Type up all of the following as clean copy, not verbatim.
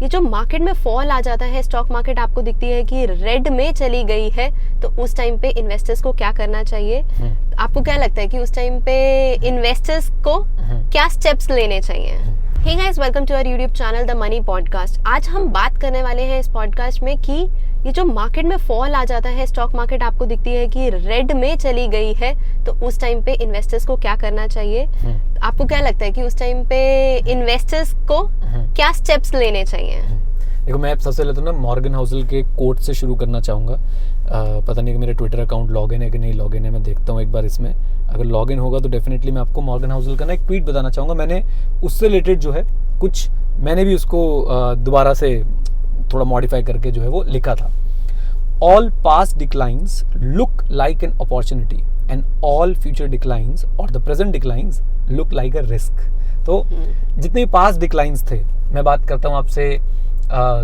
ये जो मार्केट में फॉल आ जाता है, स्टॉक मार्केट आपको दिखती है कि रेड में चली गई है, तो उस टाइम पे इन्वेस्टर्स को क्या करना चाहिए? आपको क्या लगता है कि उस टाइम पे इन्वेस्टर्स को क्या स्टेप्स लेने चाहिए? Hey guys, welcome to our YouTube channel the Money Podcast. आज हम बात करने वाले हैं इस पॉडकास्ट में कि ये जो मार्केट में फॉल आ जाता है, स्टॉक मार्केट आपको दिखती है कि रेड में चली गई है, तो उस टाइम पे इन्वेस्टर्स को क्या करना चाहिए? आपको क्या लगता है कि उस टाइम पे इन्वेस्टर्स को क्या स्टेप्स लेने चाहिए? देखो, मैं सबसे पहले तो ना मॉर्गन हाउसल के कोट से शुरू करना चाहूँगा। पता नहीं कि मेरे ट्विटर अकाउंट लॉगिन है कि नहीं लॉगिन है, मैं देखता हूँ एक बार इसमें। अगर लॉगिन होगा तो डेफिनेटली मैं आपको मॉर्गन हाउसल का ना एक ट्वीट बताना चाहूँगा। मैंने उससे रिलेटेड जो है कुछ मैंने भी उसको दोबारा से थोड़ा मॉडिफाई करके जो है वो लिखा था। All past declines look like an opportunity and all future declines और the present declines look like a risk. तो जितने भी पास्ट डिक्लाइंस थे, मैं बात करता हूँ आपसे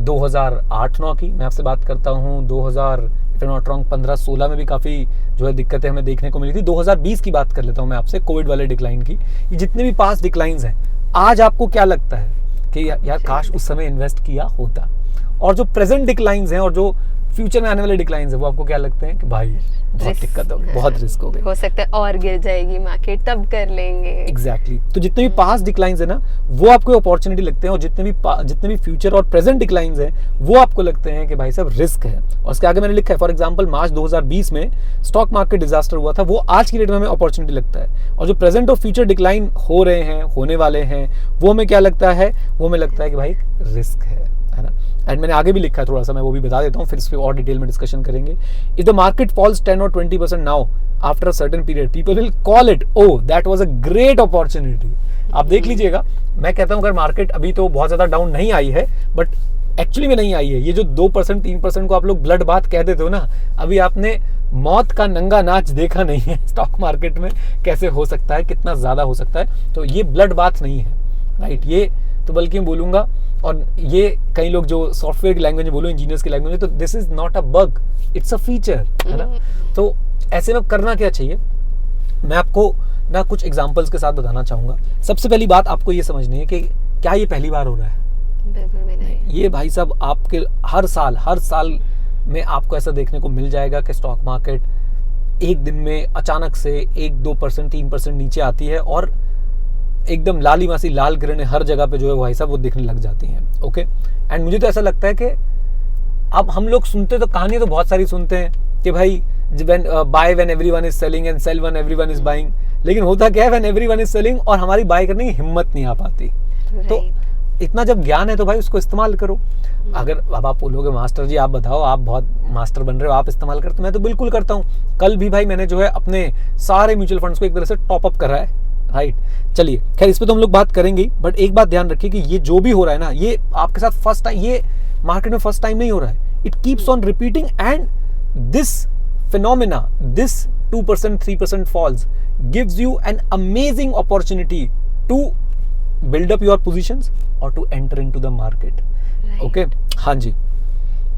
2008-9 की, मैं आपसे बात करता हूँ 2015-16 में भी काफ़ी जो है दिक्कतें हमें देखने को मिली थी। 2020 की बात कर लेता हूँ मैं आपसे, कोविड वाले डिक्लाइन की। ये जितने भी पास्ट डिक्लाइंस हैं, आज आपको क्या लगता है कि यार काश उस समय इन्वेस्ट किया होता? और जो प्रेजेंट डिक्लाइंस हैं और जो फ्यूचर में आने वाले डिक्लाइंस है, वो आपको क्या लगते हैं कि भाई बहुत दिक्कत हो गई, बहुत रिस्क हो गई, हो सकता है और गिर जाएगी मार्केट, तब कर लेंगे। एग्जैक्टली। तो जितने भी पास्ट डिक्लाइंस है ना, वो आपको अपॉर्चुनिटी लगते हैं, और जितने भी फ्यूचर और प्रेजेंट डिक्लाइंस हैं, वो आपको लगते हैं कि भाई साहब रिस्क है। और उसके आगे मैंने लिखा है, फॉर एग्जाम्पल मार्च 2020 में स्टॉक मार्केट डिजास्टर हुआ था, वो आज की डेट में हमें अपॉर्चुनिटी लगता है। और जो प्रेजेंट और फ्यूचर डिक्लाइन हो रहे हैं, होने वाले हैं, वो हमें क्या लगता है? वो हमें लगता है कि भाई रिस्क है ना। एंड मैंने आगे भी लिखा है थोड़ा सा, मैं वो भी बता देता हूँ, फिर इस पर और डिटेल में डिस्कशन करेंगे। If the market falls 10 or 20% now after a certain period, people will call it oh that was a great opportunity. आप देख लीजिएगा, मैं कहता हूँ अगर मार्केट अभी तो बहुत ज़्यादा डाउन नहीं आई है, बट एक्चुअली में नहीं आई है। ये जो 2% 3% को आप लोग ब्लड बाथ कह देते हो ना, अभी आपने मौत का नंगा नाच देखा नहीं है स्टॉक मार्केट में, कैसे हो सकता है, कितना ज़्यादा हो सकता है। तो ये ब्लड बाथ नहीं है, राइट? ये तो बल्कि मैं बोलूँगा, और ये कई लोग जो सॉफ्टवेयर की लैंग्वेज में बोलो, इंजीनियर्स की लैंग्वेज में, तो this is not a bug, it's a feature, है ना। तो ऐसे में करना क्या चाहिए, मैं आपको ना कुछ एग्जांपल्स के साथ बताना चाहूँगा। सबसे पहली बात आपको ये समझनी है कि क्या ये पहली बार हो रहा है? बिल्कुल भी नहीं। ये भाई साहब आपके हर साल में आपको ऐसा देखने को मिल जाएगा कि स्टॉक मार्केट एक दिन में अचानक से 1-2% 3% नीचे आती है, और एकदम लाली मासी लाल किरणें हर जगह पे जो है भाई साहब वो दिखने लग जाती हैं। ओके, एंड मुझे तो ऐसा लगता है कि अब हम लोग सुनते तो कहानी तो बहुत सारी सुनते हैं कि भाई buy when everyone is selling and sell when everyone is buying, लेकिन होता क्या है, व्हेन एवरीवन इज सेलिंग और हमारी बाय करने की हिम्मत नहीं आ पाती। तो इतना जब ज्ञान है तो भाई उसको इस्तेमाल करो। अगर अब आप बोलोगे मास्टर जी आप बताओ, आप बहुत मास्टर बन रहे हो, आप इस्तेमाल करते, मैं तो बिल्कुल करता हूँ। कल भी भाई मैंने जो है अपने सारे म्यूचुअल फंड्स को एक तरह से टॉपअप करा है, राइट। चलिए खैर, इस पे तो हम लोग बात करेंगे, बट एक बात ध्यान रखिए कि ये जो भी हो रहा है ना, ये आपके साथ फर्स्ट टाइम, ये मार्केट में फर्स्ट टाइम नहीं हो रहा है। It keeps on repeating, and this phenomena, this 2% 3% falls gives you an amazing opportunity to build up your positions और to enter into the market. Okay, हाँ जी,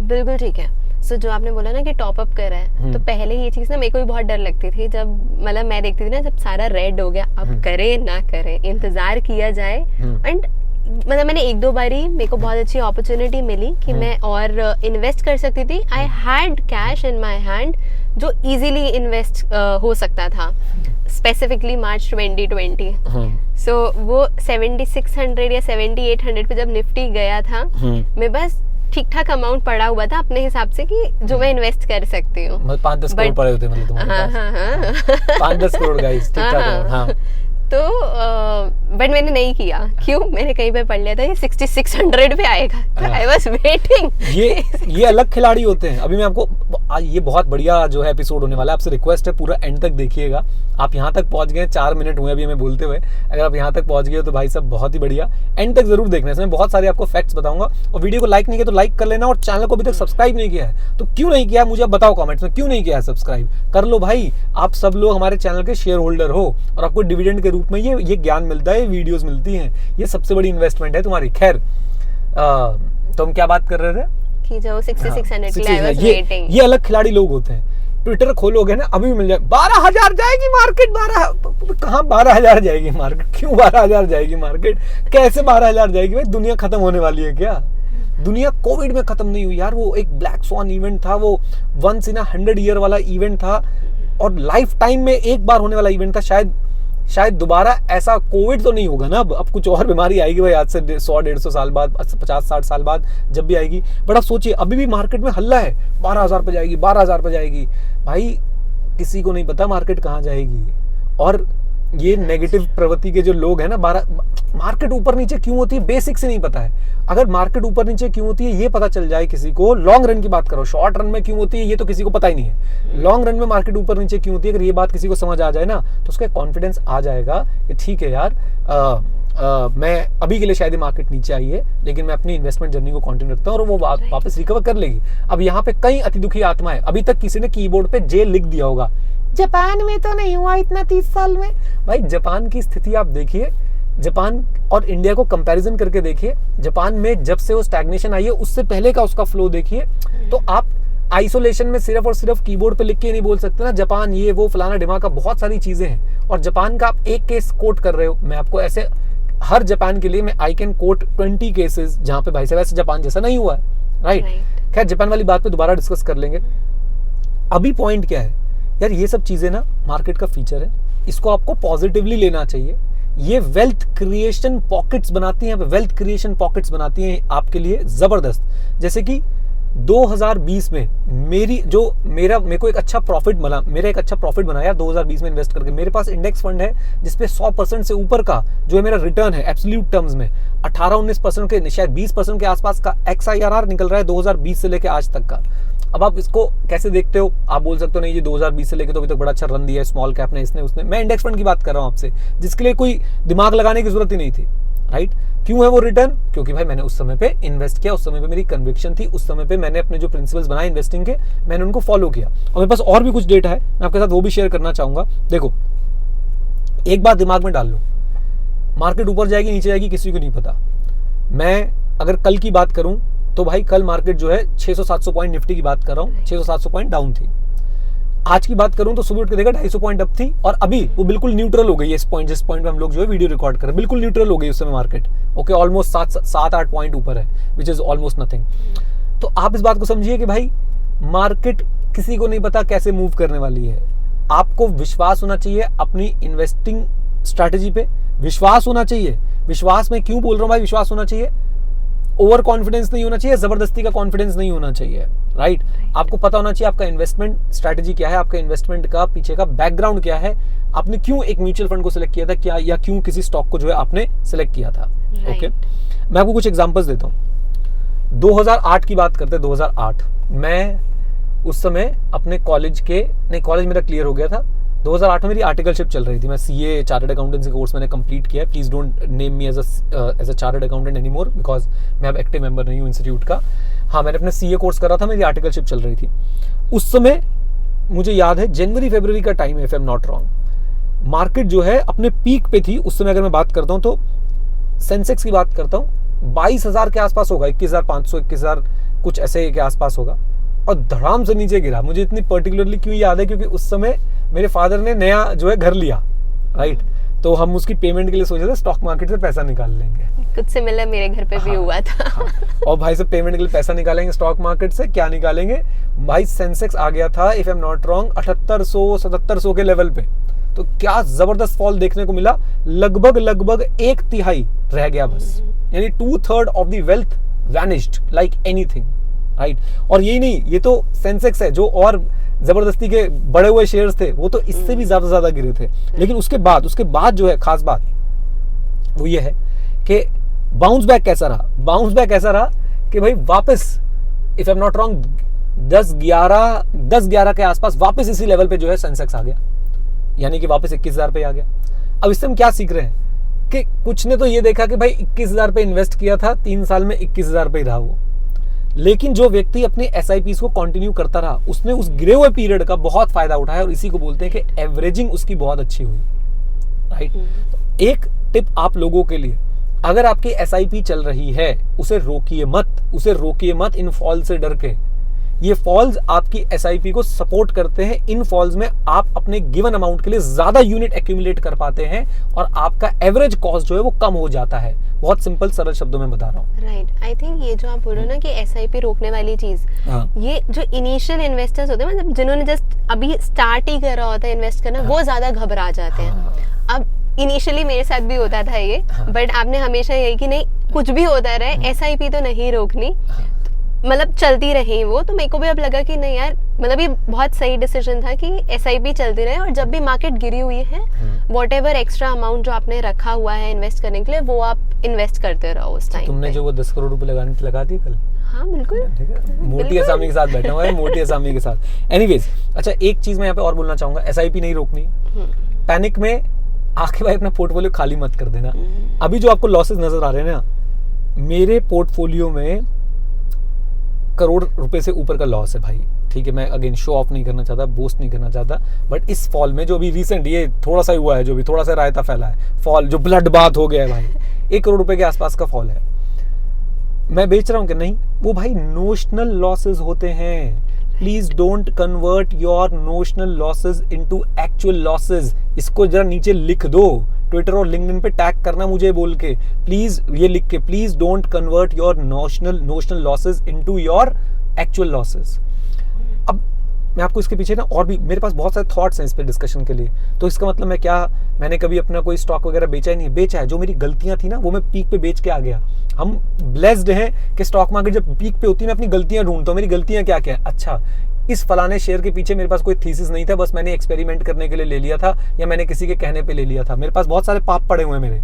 बिल्कुल ठीक है। सो जो आपने बोला ना कि टॉप अप कर रहा है, तो पहले ये चीज़ ना मेरे को भी बहुत डर लगती थी, जब मतलब मैं देखती थी ना, जब सारा रेड हो गया, अब करे ना करे, इंतजार किया जाए। एंड मतलब मैंने 1-2 बारी, मेरे को बहुत अच्छी अपॉर्चुनिटी मिली कि मैं और इन्वेस्ट कर सकती थी। I had cash in my hand जो इजीली इन्वेस्ट हो सकता था, स्पेसिफिकली मार्च 2020। सो वो 7600 या 7800 पे जब निफ्टी गया था, मैं बस ठीक ठाक अमाउंट पड़ा हुआ था अपने हिसाब से कि जो मैं इन्वेस्ट कर सकती हूँ। मतलब 5-10 करोड़ पड़े होते, मतलब तुम्हारे पास 5-10 करोड़ गाइस, ठीक ठाक। हाँ, तो बट मैंने नहीं किया। क्यों? मैंने कहीं पे पढ़ लिया था ये 6600 पे आएगा, तो आई वाज वेटिंग। ये अलग खिलाड़ी होते हैं। अभी मैं आपको, ये बहुत बढ़िया जो है एपिसोड होने वाला है, आपसे रिक्वेस्ट है पूरा एंड तक देखिएगा। आप यहाँ तक पहुँच गए, 4 मिनट हुए अभी हमें बोलते हुए, अगर आप यहाँ तक पहुँच गए तो भाई साहब बहुत ही बढ़िया, एंड तक जरूर देखना है। इसमें बहुत सारे आपको फैक्ट्स बताऊंगा, और वीडियो को लाइक नहीं किया तो लाइक कर लेना, और चैनल को अभी तक सब्सक्राइब नहीं किया है तो क्यों नहीं किया मुझे बताओ कमेंट्स में, क्यों नहीं किया है सब्सक्राइब कर लो भाई। आप सब लोग हमारे चैनल के शेयर होल्डर हो, और आपको डिविडेंड के रूप में ये ज्ञान मिलता है, वीडियोस मिलती हैं, ये सबसे बड़ी इन्वेस्टमेंट है तुम्हारी। खैर, तो हम क्या बात कर रहे थे कि जो 6600 के लिए आई वाज वेटिंग। ये अलग खिलाड़ी लोग होते हैं। ट्विटर खोलोगे ना, अभी मिल जाए 12,000 जाएगी मार्केट, 12 कहाँ 12,000 जाएगी मार्केट, क्यों 12,000 जाएगी मार्केट, कैसे 12,000 जाएगी भाई, दुनिया खत्म होने वाली है क्या? दुनिया कोविड में खत्म नहीं हुई यार, वो एक ब्लैक स्वॉन इवेंट था, वो वंस इन 100 ईयर वाला इवेंट था और लाइफ टाइम में एक बार होने वाला इवेंट था। शायद दोबारा ऐसा कोविड तो नहीं होगा ना, अब कुछ और बीमारी आएगी भाई आज से 100-150 साल बाद, 50-60 साल बाद जब भी आएगी। बट अब सोचिए अभी भी मार्केट में हल्ला है, 12,000 पे जाएगी, 12,000 पे जाएगी। भाई किसी को नहीं पता मार्केट कहाँ जाएगी। और ये नेगेटिव प्रवृत्ति के जो लोग हैं ना, मार्केट ऊपर नीचे क्यों होती है बेसिक से नहीं पता है। अगर मार्केट ऊपर नीचे क्यों होती है ये पता चल जाए किसी को, लॉन्ग रन की बात करो, शॉर्ट रन में क्यों होती है ये तो किसी को पता ही नहीं है। लॉन्ग रन में मार्केट ऊपर नीचे क्यों होती है, अगर ये बात किसी को समझ आ जाए ना तो उसका कॉन्फिडेंस आ जाएगा कि ठीक है यार, मैं अभी के लिए शायद मार्केट नीचे आई है लेकिन मैं अपनी इन्वेस्टमेंट जर्नी को कंटिन्यू रखता हूँ और वो वापस रिकवर कर लेगी। अब यहाँ पे कई अति दुखी आत्माएं, अभी तक किसी ने कीबोर्ड पे जे लिख दिया होगा, जापान में तो नहीं हुआ इतना 30 साल में। भाई जापान की स्थिति आप देखिए, जापान और इंडिया को कंपैरिजन करके देखिए। जापान में जब से वो स्टैग्नेशन आई है उससे पहले का उसका फ्लो देखिए। तो आप आइसोलेशन में सिर्फ और सिर्फ कीबोर्ड पे लिख के नहीं बोल सकते ना जापान ये वो फलाना ढिमाका, बहुत सारी चीजें हैं। और जापान का आप एक केस कोट कर रहे हो, मैं आपको ऐसे हर जापान के लिए मैं आई कैन कोट 20 केसेस जहां पे भाई साहब ऐसे जापान जैसा नहीं हुआ है, राइट। खैर जापान वाली बात पे दोबारा डिस्कस कर लेंगे। अभी पॉइंट क्या है यार, ये सब चीजें ना मार्केट का फीचर है, इसको आपको पॉजिटिवली लेना चाहिए। ये वेल्थ क्रिएशन पॉकेट्स बनाती हैं, वेल्थ क्रिएशन पॉकेट्स बनाती हैं आपके लिए जबरदस्त। जैसे कि 2020 में मेरे को एक अच्छा प्रॉफिट बना, मेरा एक अच्छा प्रॉफिट बना यार 2020 में इन्वेस्ट करके। मेरे पास इंडेक्स फंड है जिसपे 100% से ऊपर का जो है मेरा रिटर्न है एब्सोल्यूट टर्म्स में, 18-19% के, शायद 20% के आसपास का XIRR निकल रहा है 2020 से लेके आज तक का। अब आप इसको कैसे देखते हो, आप बोल सकते हो नहीं ये 2020 से लेके तो अभी तक बड़ा अच्छा रन दिया है स्मॉल कैप ने, इसने उसने। मैं इंडेक्स फंड की बात कर रहा हूँ आपसे, जिसके लिए कोई दिमाग लगाने की जरूरत ही नहीं थी, राइट। क्यों है वो रिटर्न, क्योंकि भाई मैंने उस समय पे इन्वेस्ट किया, उस समय पे मेरी कन्विक्शन थी, उस समय पे मैंने अपने जो प्रिंसिपल्स बनाए इन्वेस्टिंग के मैंने उनको फॉलो किया। और मेरे पास और भी कुछ डेटा है, मैं आपके साथ वो भी शेयर करना चाहूंगा। देखो एक बात दिमाग में डाल लो, मार्केट ऊपर जाएगी नीचे जाएगी किसी को नहीं पता। मैं अगर कल की बात करूं तो भाई कल मार्केट जो है 600-700 पॉइंट निफ्टी की बात कर रहा हूँ, 600-700 पॉइंट डाउन थी। आज की बात करूं तो सुबह उठ के देखा 250 पॉइंट अप थी और अभी वो बिल्कुल न्यूट्रल हो गई है। जिस पॉइंट पे हम लोग जो है वीडियो रिकॉर्ड कर रहे हैं बिल्कुल न्यूट्रल हो गई उस समय मार्केट, ओके। ऑलमोस्ट 7-8 पॉइंट ऊपर है, विच इज ऑलमोस्ट नथिंग। तो आप इस बात को समझिए कि भाई मार्केट किसी को नहीं पता कैसे मूव करने वाली है। आपको विश्वास होना चाहिए अपनी इन्वेस्टिंग स्ट्रैटेजी पे, विश्वास होना चाहिए। विश्वास में क्यों बोल रहा हूँ भाई, विश्वास होना चाहिए, ओवर कॉन्फिडेंस नहीं होना चाहिए, जबरदस्ती का कॉन्फिडेंस नहीं होना चाहिए, राइट। आपको पता होना चाहिए आपका इन्वेस्टमेंट स्ट्रैटेजी क्या है, आपका इन्वेस्टमेंट का पीछे का बैकग्राउंड क्या है, आपने क्यों एक म्यूचुअल फंड को सिलेक्ट किया था, क्या या क्यों किसी स्टॉक को जो है आपने सिलेक्ट किया था, ओके। मैं आपको कुछ एग्जांपल्स देता हूँ। 2008 की बात करते हैं, 2008 मैं उस समय अपने कॉलेज मेरा क्लियर हो गया था। 2008 में मेरी आर्टिकलशिप चल रही थी, मैं CA चार्टर्ड अकाउंटेंसी कोर्स मैंने कंप्लीट किया है। Please don't name me as a chartered accountant any more, because मैं अब एक्टिव मेंबर नहीं हूँ इंस्टीट्यूट का। हाँ, मैंने अपने CA कोर्स करा था, मेरी आर्टिकलशिप चल रही थी। उस समय मुझे याद है जनवरी-फरवरी का टाइम है, if I am not wrong. Market जो है अपने पीक पे थी उस समय। अगर मैं बात करता हूँ तो सेंसेक्स की बात करता हूँ 22,000 के आसपास होगा, 21,500 21,000 कुछ ऐसे के आसपास होगा, और धड़ाम से नीचे गिरा। मुझे इतनी पर्टिकुलरली क्यों याद है, क्योंकि उस समय मेरे फादर ने नया जो है घर लिया, राइट। तो हम उसकी पेमेंट के लिए सोचे थे स्टॉक मार्केट से पैसा निकाल लेंगे। कुछ सिमिलर मेरे घर पे भी हुआ था। हाँ। और भाई से पेमेंट के लिए पैसा निकालेंगे स्टॉक मार्केट से, क्या निकालेंगे भाई, सेंसेक्स आ गया था if I am not wrong 7800-7700 के लेवल पे। तो क्या जबरदस्त फॉल देखने को मिला, लगभग 1/3 रह गया बस, यानी 2/3 of the wealth vanished like anything, right. और यही नहीं, ये तो सेंसेक्स है, जो और जबरदस्ती के बड़े हुए शेयर्स थे वो तो इससे भी ज्यादा गिरे थे। लेकिन उसके बाद जो है खास बात वो ये है कि बाउंस बैक कैसा रहा कि भाई वापस if I am not wrong 10-11 के आसपास वापस इसी लेवल पे जो है सेंसेक्स आ गया, यानी कि वापस 21,000 पे आ गया। अब इससे हम क्या सीख रहे हैं कि कुछ ने तो ये देखा कि भाई 21,000 पे इन्वेस्ट किया था, 3 साल में 21,000 पे ही रहा वो। लेकिन जो व्यक्ति अपने SIPs को कंटिन्यू करता रहा उसने उस गिरे हुए पीरियड का बहुत फायदा उठाया, और इसी को बोलते हैं कि एवरेजिंग उसकी बहुत अच्छी हुई, राइट। तो एक टिप आप लोगों के लिए, अगर आपकी SIP चल रही है उसे रोकिए मत इन फॉल से डर के, ये फॉल्स आपकी एसआईपी को सपोर्ट करते हैं। इन फॉल्स में आप अपने गिवन अमाउंट के लिए ज्यादा यूनिट एक्यूमुलेट कर पाते हैं और आपका एवरेज कॉस्ट जो है वो कम हो जाता है। बहुत सिंपल सरल शब्दों में बता रहा हूँ। राइट, आई थिंक ये जो आप बोलो ना कि एसआईपी रोकने वाली चीज, ये जो इनिशियल इन्वेस्टर्स होते हैं, मतलब जिन्होंने जस्ट अभी स्टार्ट ही कर रहा होता है इन्वेस्ट करना, वो ज्यादा घबरा जाते हैं। अब इनिशियली मेरे साथ भी होता था ये, बट आपने हमेशा यही कि नहीं कुछ भी होता रहे, एसआईपी तो नहीं रोकनी, मतलब चलती रही वो। तो मेरे को भी अब लगा कि नहीं यार, मतलब ये बहुत सही डिसीजन था कि एसआईपी चलती रहे, और जब भी मार्केट गिरी हुई है व्हाटएवर एक्स्ट्रा अमाउंट जो आपने रखा हुआ है इन्वेस्ट करने के लिए, वो आप इन्वेस्ट करते रहो उस टाइम। तुमने जो वो 10 करोड़ रुपए लगाने थी लगा दी कल? हाँ बिल्कुल, ठीक है, मोटी असामी के साथ बैठा हुआ है, मोटी असामी के साथ। एनीवेज, अच्छा एक चीज मैं यहाँ पे और बोलना चाहूंगा, एसआईपी नहीं रोकनी, पैनिक में आके भाई अपना पोर्टफोलियो खाली मत कर देना। अभी जो आपको लॉसेस नजर आ रहे हैं ना, मेरे पोर्टफोलियो में करोड़ रुपए से ऊपर का लॉस है भाई। ठीक है, मैं अगेन शो ऑफ नहीं करना चाहता, बोस्ट नहीं करना चाहता, बट इस फॉल में जो अभी रिसेंट ये थोड़ा सा हुआ है, जो भी थोड़ा सा रायता फैला है, फॉल जो ब्लड बाथ हो गया है भाई, 1 करोड़ रुपए के आसपास का फॉल है। मैं बेच रहा हूँ कि नहीं, वो भाई नोशनल लॉसेस होते हैं। Please don't convert your notional losses into actual losses. इसको जरा नीचे लिख दो, ट्विटर और लिंक्डइन पे टैग करना मुझे बोल के, प्लीज ये लिख के, please don't convert your notional losses into your actual losses. अब मैं आपको इसके पीछे ना और भी मेरे पास बहुत सारे थॉट्स हैं इस पे डिस्कशन के लिए। तो इसका मतलब मैंने कभी अपना कोई स्टॉक वगैरह बेचा ही नहीं, बेचा है, जो मेरी गलतियां थी ना वो मैं पीक पे बेच के आ गया। हम ब्लेस्ड हैं कि स्टॉक मार्केट जब पीक पे होती है मैं अपनी गलतियां ढूंढता हूँ। मेरी गलतियां क्या क्या है? अच्छा, इस फलाने शेयर के पीछे मेरे पास कोई थीसिस नहीं था, बस मैंने एक्सपेरिमेंट करने के लिए ले लिया था, या मैंने किसी के कहने पे ले लिया था। मेरे पास बहुत सारे पाप पड़े हुए हैं मेरे,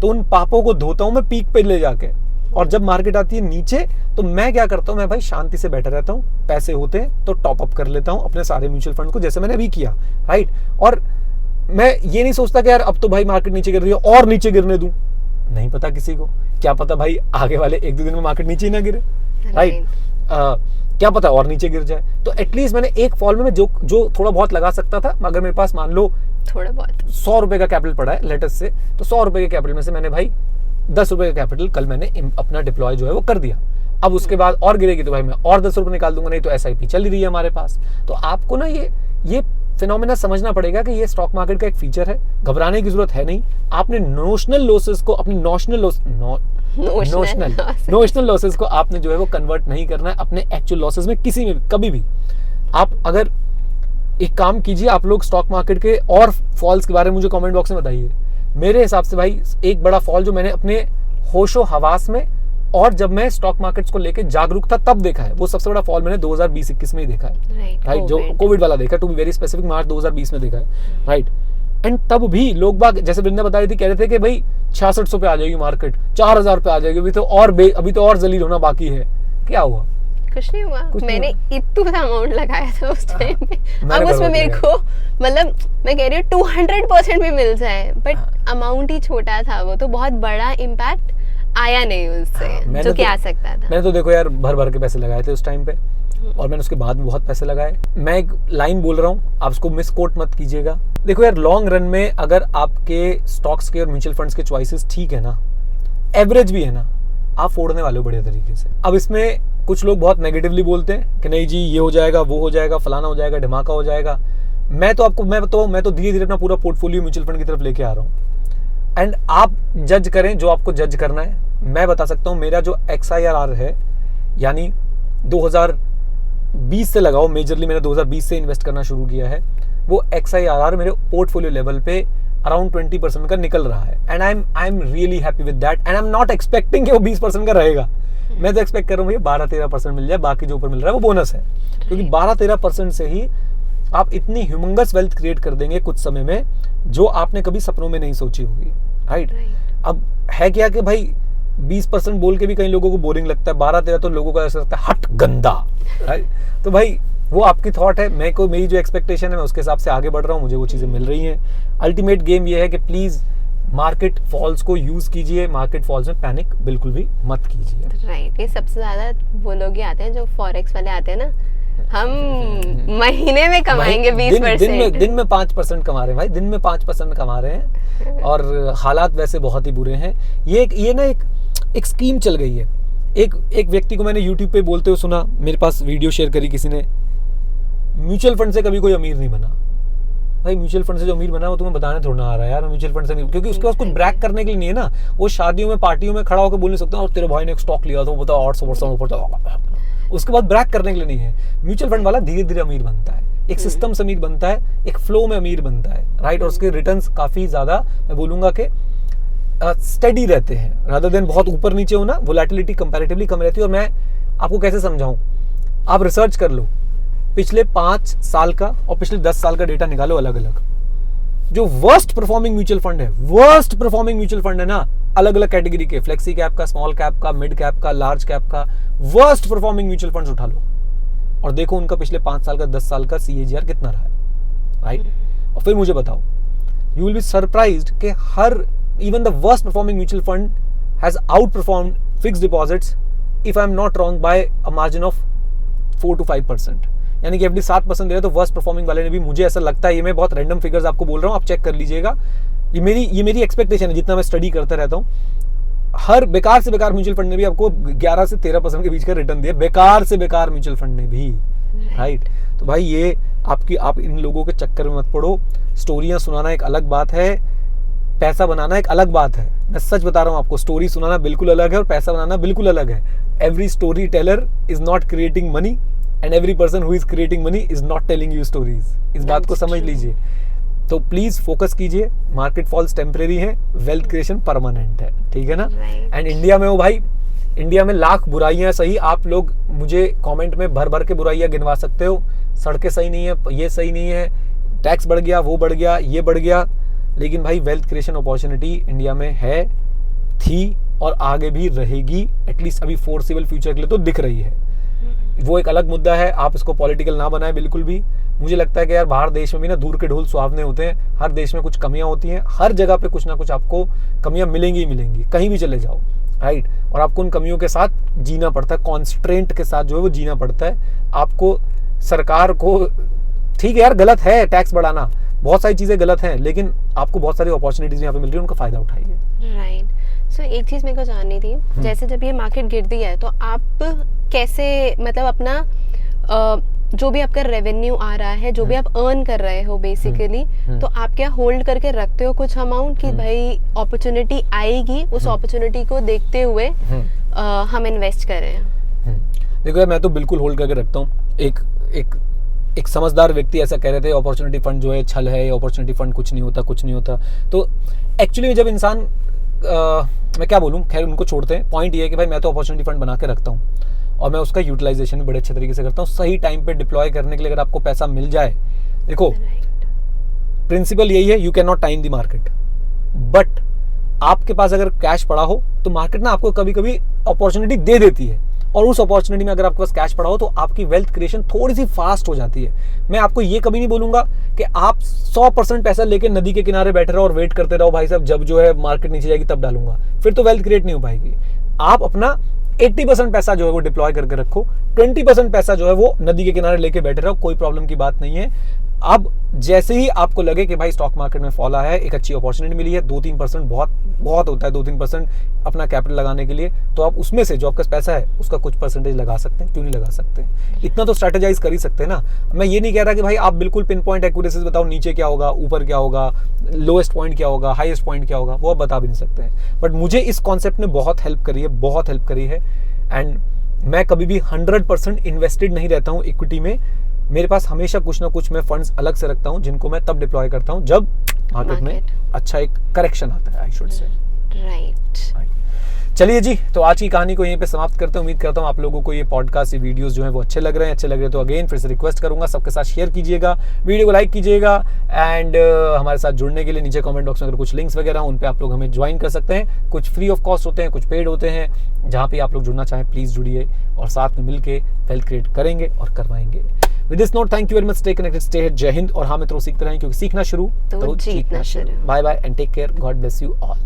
तो उन पापों को धोता हूँ मैं पीक पे ले जाके। और जब मार्केट आती है नीचे तो मैं क्या करता हूँ, मैं भाई शांति से बैठा रहता हूँ, पैसे होते हैं तो टॉप अप कर लेता हूँ अपने सारे म्यूचुअल फंड को, जैसे मैंने अभी किया, राइट। और मैं ये नहीं सोचता कि यार अब तो भाई मार्केट नीचे गिर रही है और नीचे गिरने दूं, नहीं पता किसी को, क्या पता भाई आगे वाले 1-2 दिन में मार्केट नीचे ही ना गिरे, राइट। क्या पता और नीचे गिर जाए। तो एटलीस्ट मैंने एक फॉल में जो थोड़ा बहुत लगा सकता था, अगर मेरे पास मान लो थोड़ा बहुत 100 रुपए का कैपिटल पड़ा है लेटेस्ट से, तो 100 रुपए के कैपिटल में से मैंने भाई 10 रुपए का कैपिटल कल मैंने अपना डिप्लॉय जो है वो कर दिया। अब उसके बाद और गिरेगी तो भाई मैं और 10 रुपए निकाल दूंगा, नहीं तो एसआईपी चल ही रही है हमारे पास। तो आपको ना ये फिनोमेना समझना पड़ेगा कि ये स्टॉक मार्केट का एक फीचर है, घबराने की जरूरत है नहीं। आपने नोशनल लॉसेस को अपनी नोशनल लॉसेस को आपने जो है वो कन्वर्ट नहीं करना है अपने एक्चुअल लॉसेस में, किसी में कभी भी। आप अगर एक काम कीजिए, आप लोग स्टॉक मार्केट के और फॉल्स के बारे में मुझे कमेंट बॉक्स में बताइए। मेरे हिसाब से भाई एक बड़ा फॉल जो मैंने अपने होशो हवास में और जब मैं स्टॉक मार्केट्स को लेके जागरूक था तब देखा है, वो सबसे बड़ा फॉल मैंने 2020-21 में ही देखा है, राइट। जो कोविड वाला देखा, टू बी वेरी स्पेसिफिक, मार्च 2020 में देखा है, राइट। एंड तब भी लोग बाग, जैसे वृंदा बता रही थी, कह रहे थे कि भाई 6600 पे आ जाएगी मार्केट, 4000 पे आ जाएगी, अभी तो और जलील होना बाकी है। क्या हुआ? कुछ नहीं हुआ। मैंने इतना अमाउंट लगाया था उस टाइम पे, अब उसमें मेरे को मतलब मैं कह रही हूँ 200% भी मिल जाए, बट अमाउंट ही छोटा था, वो तो बहुत बड़ा इम्पैक्ट आया नहीं उससे, जो कि आ सकता था। मैंने तो देखो यार भर के पैसे लगाए थे उस टाइम पे, और मैंने उसके बाद भी बहुत पैसे लगाए। मैं एक लाइन बोल रहा हूँ, आप उसको मिस कोट मत कीजिएगा। देखो यार, लॉन्ग रन में अगर आपके स्टॉक्स के और म्यूचुअल फंड्स के चॉइसेस ठीक है ना, एवरेज भी है ना, आप फोड़ने वाले हो बढ़िया तरीके से। अब इसमें कुछ लोग बहुत नेगेटिवली बोलते हैं कि नहीं जी ये हो जाएगा, वो हो जाएगा, फलाना हो जाएगा, धमाका हो जाएगा। मैं तो धीरे धीरे अपना पूरा पोर्टफोलियो म्यूचुअल फंड की तरफ लेके आ रहा हूँ, एंड आप जज करें जो आपको जज करना है। मैं बता सकता हूँ मेरा जो XIRR है, यानी 2020 से लगाओ, मेजरली मैंने 2020 से इन्वेस्ट करना शुरू किया है, वो XIRR मेरे पोर्टफोलियो लेवल पे अराउंड 20% का निकल रहा है, and I am really happy with that, and I am not expecting कि वो 20% का रहेगा। मैं तो एक्सपेक्ट कर रहा हूँ भैया 12-13% मिल जाए, बाकी जो ऊपर मिल रहा है वो बोनस है, क्योंकि 12-13% से ही आप इतनी ह्यूमंगस वेल्थ क्रिएट कर देंगे कुछ समय में, जो आपने कभी सपनों में नहीं सोची होगी, राइट। अब है क्या कि भाई 20% बोल के भी कई लोगों को बोरिंग लगता है, 12-13 तो लोगों को ऐसा लगता है हट गंदा, राइट। तो भाई वो आपकी थॉट है, मेरी जो एक्सपेक्टेशन है मैं उसके हिसाब से आगे बढ़ रहा हूँ, मुझे वो चीज़ें मिल रही हैं। अल्टीमेट गेम ये है कि प्लीज़ मार्केट फॉल्स को यूज कीजिए, मार्केट फॉल्स में पैनिक बिल्कुल भी मत कीजिए, राइट। ये सबसे ज्यादा वो लोग ही आते हैं जो फॉरेक्स वाले आते हैं ना, हम महीने में कमाएंगे 20%, दिन में 5% कमा रहे हैं भाई, दिन में 5% कमा रहे हैं, और हालात वैसे बहुत ही बुरे हैं। ये ना एक स्कीम चल गई है एक व्यक्ति को मैंने YouTube पे बोलते हुए सुना, मेरे पास वीडियो शेयर करी किसी ने, म्यूचुअल फंड से कभी कोई अमीर नहीं बना। भाई म्यूचुअल फंड से जो अमीर बना वो तुम्हें बताने थोड़ा ना आ रहा है यार, म्यूचुअल फंड से नहीं, क्योंकि उसके पास कुछ ब्रैक करने के लिए नहीं है ना। वो शादियों में पार्टियों में खड़ा होकर बोल नहीं सकता और तेरे भाई ने एक स्टॉक लिया था वो बताओ 800% ऊपर था, उसके बाद ब्रैक करने के लिए नहीं है। म्यूचुअल फंड वाला धीरे धीरे अमीर बनता है, एक सिस्टम से अमीर बनता है, एक फ्लो में अमीर बनता है, राइट। और उसके रिटर्न्स काफी ज्यादा मैं बोलूंगा कि स्टडी रहते हैं, रादर देन बहुत ऊपर नीचे होना। वोलेटिलिटी कंपैरेटिवली कम रहती है। और मैं आपको कैसे समझाऊं, आप रिसर्च कर लो, पिछले 5 साल का और पिछले 10 साल का डेटा निकालो अलग अलग। जो वर्स्ट परफॉर्मिंग म्यूचुअल फंड है, वर्स्ट परफॉर्मिंग म्यूचुअल फंड है ना, अलग अलग कैटेगरी के, फ्लेक्सी कैप का, स्मॉल कैप का, मिड कैप का, लार्ज कैप का, वर्स्ट परफॉर्मिंग म्यूचुअल फंड्स उठा लो और देखो उनका पिछले 5 साल का 10 साल का CAGR कितना रहा है, राइट। और फिर मुझे बताओ, यू विल बी सरप्राइज्ड कि हर even the worst performing mutual fund has outperformed fixed deposits, if I am not wrong, by a margin of 4 to 5%। यानी कि FD 7% दे रहा है तो वर्स्ट परफॉर्मिंग वाले ने भी, मुझे ऐसा लगता है, ये मैं बहुत रैंडम फिगर्स आपको बोल रहा हूँ, आप चेक कर लीजिएगा, ये मेरी एक्सपेक्टेशन है जितना मैं स्टडी करता रहता हूँ। हर बेकार से बेकार म्यूचुअल फंड ने भी आपको 11 से 13% के बीच का रिटर्न दिया, बेकार से बेकार म्यूचुअल फंड ने भी, राइट। तो भाई ये आप इन लोगों के चक्कर में मत पड़ो। स्टोरियां सुनाना एक अलग बात है, पैसा बनाना एक अलग बात है। मैं सच बता रहा हूँ आपको, स्टोरी सुनाना बिल्कुल अलग है और पैसा बनाना बिल्कुल अलग है। Every story teller is not creating money and every person who is creating money is not telling you stories. इस बात को समझ लीजिए। तो प्लीज फोकस कीजिए, मार्केट फॉल्स टेम्परेरी है, वेल्थ क्रिएशन परमानेंट है, ठीक है ना। एंड इंडिया में हो भाई, इंडिया में लाख बुराइयां सही, आप लोग मुझे कमेंट में भर भर के बुराइयां गिनवा सकते हो, सड़कें सही नहीं है, ये सही नहीं है, टैक्स बढ़ गया, वो बढ़ गया, ये बढ़ गया, लेकिन भाई वेल्थ क्रिएशन अपॉर्चुनिटी इंडिया में है, थी और आगे भी रहेगी, एटलीस्ट अभी फोर्सेबल फ्यूचर के लिए तो दिख रही है। वो एक अलग मुद्दा है, आप इसको पॉलिटिकल ना बनाए बिल्कुल भी। मुझे लगता है कि यार बाहर देश में भी ना दूर के ढोल सुहावने होते हैं, हर देश में कुछ कमियां होती हैं, हर जगह पे कुछ ना कुछ आपको कमियां मिलेंगी ही मिलेंगी, कहीं भी चले जाओ, राइट। और आपको उन कमियों के साथ जीना पड़ता है, कॉन्स्ट्रेंट के साथ जो है वो जीना पड़ता है आपको। सरकार को, ठीक है यार गलत है टैक्स बढ़ाना, बहुत सारी चीजें गलत हैं, लेकिन आपको बहुत सारी अपॉर्चुनिटीज यहाँ पे मिल रही है, उनका फायदा उठाइए, राइट। सो एक चीज मेरे को जाननी थी, जैसे जब ये मार्केट गिरती है तो आप कैसे, मतलब अपना जो भी आपका रेवेन्यू आ रहा है, जो भी आप अर्न कर रहे हो बेसिकली, तो आप क्या होल्ड करके रखते हो कुछ अमाउंट कि भाई अपॉर्चुनिटी आएगी, उस अपॉर्चुनिटी को देखते हुए हम इन्वेस्ट करें? देखो यार मैं तो बिल्कुल होल्ड करके रखता हूँ। एक समझदार व्यक्ति ऐसा कह रहे थे अपॉर्चुनिटी फंड जो है छल है, अपॉर्चुनिटी फंड कुछ नहीं होता। तो एक्चुअली जब इंसान मैं क्या बोलूँ, खैर उनको छोड़ते हैं। पॉइंट ये है कि भाई मैं तो अपॉर्चुनिटी फंड बना के रखता हूँ और मैं उसका यूटिलाइजेशन भी बड़े अच्छे तरीके से करता हूँ। सही टाइम पे डिप्लॉय करने के लिए अगर आपको पैसा मिल जाए, देखो प्रिंसिपल यही है, you can not time the market, but आपके पास अगर कैश पड़ा हो तो मार्केट ना आपको कभी कभी अपॉर्चुनिटी दे देती है, और उस अपॉर्चुनिटी में अगर आपके पास कैश पड़ा हो तो आपकी वेल्थ क्रिएशन थोड़ी सी फास्ट हो जाती है। मैं आपको ये कभी नहीं बोलूंगा कि आप 100% पैसा लेके नदी के किनारे बैठे रहो और वेट करते रहो भाई साहब जब जो है मार्केट नीचे जाएगी तब डालूंगा, फिर तो वेल्थ क्रिएट नहीं हो पाएगी। आप अपना 80% पैसा जो है वो डिप्लॉय करके रखो, 20% पैसा जो है वो नदी के किनारे लेके बैठे रहो, कोई प्रॉब्लम की बात नहीं है। अब जैसे ही आपको लगे कि भाई स्टॉक मार्केट में फॉल आया है, एक अच्छी अपॉर्चुनिटी मिली है, 2-3% बहुत होता है, 2-3% अपना कैपिटल लगाने के लिए, तो आप उसमें से जो आपका पैसा है उसका कुछ परसेंटेज लगा सकते हैं, क्यों नहीं लगा सकते हैं? इतना तो स्ट्रेटेजाइज कर ही सकते हैं ना। मैं ये नहीं कह रहा कि भाई आप बिल्कुल पिन पॉइंट एक्यूरेसी बताओ नीचे क्या होगा, ऊपर क्या होगा, लोएस्ट पॉइंट क्या होगा, हाईएस्ट पॉइंट क्या होगा, वो आप बता भी नहीं सकते हैं। बट मुझे इस कॉन्सेप्ट ने बहुत हेल्प करी है एंड मैं कभी भी 100% इन्वेस्टेड नहीं रहता हूँ इक्विटी में। मेरे पास हमेशा कुछ ना कुछ मैं फंड्स अलग से रखता हूँ जिनको मैं तब डिप्लॉय करता हूँ जब मार्केट में अच्छा एक करेक्शन आता है, आई शुड से, राइट। चलिए जी, तो आज की कहानी को यहीं पे समाप्त करते हैं। उम्मीद करता हूँ आप लोगों को ये पॉडकास्ट, ये वीडियोस जो हैं वो अच्छे लग रहे हैं। तो अगेन फिर से रिक्वेस्ट करूंगा सबके साथ शेयर कीजिएगा, वीडियो को लाइक कीजिएगा एंड हमारे साथ जुड़ने के लिए नीचे कमेंट बॉक्स में अगर कुछ लिंक्स वगैरह उन पे आप लोग हमें ज्वाइन कर सकते हैं। कुछ फ्री ऑफ कॉस्ट होते हैं, कुछ पेड होते हैं, जहाँ पे आप लोग जुड़ना चाहें प्लीज जुड़िए और साथ में मिलकर वेल्थ क्रिएट करेंगे और करवाएंगे। With this note, thank you very much. Stay connected, stay ahead. जय हिंद। और हाँ मित्रों, सीखते रहें क्योंकि सीखना शुरू तो जीतना शुरू। Bye bye and take care. God bless you all.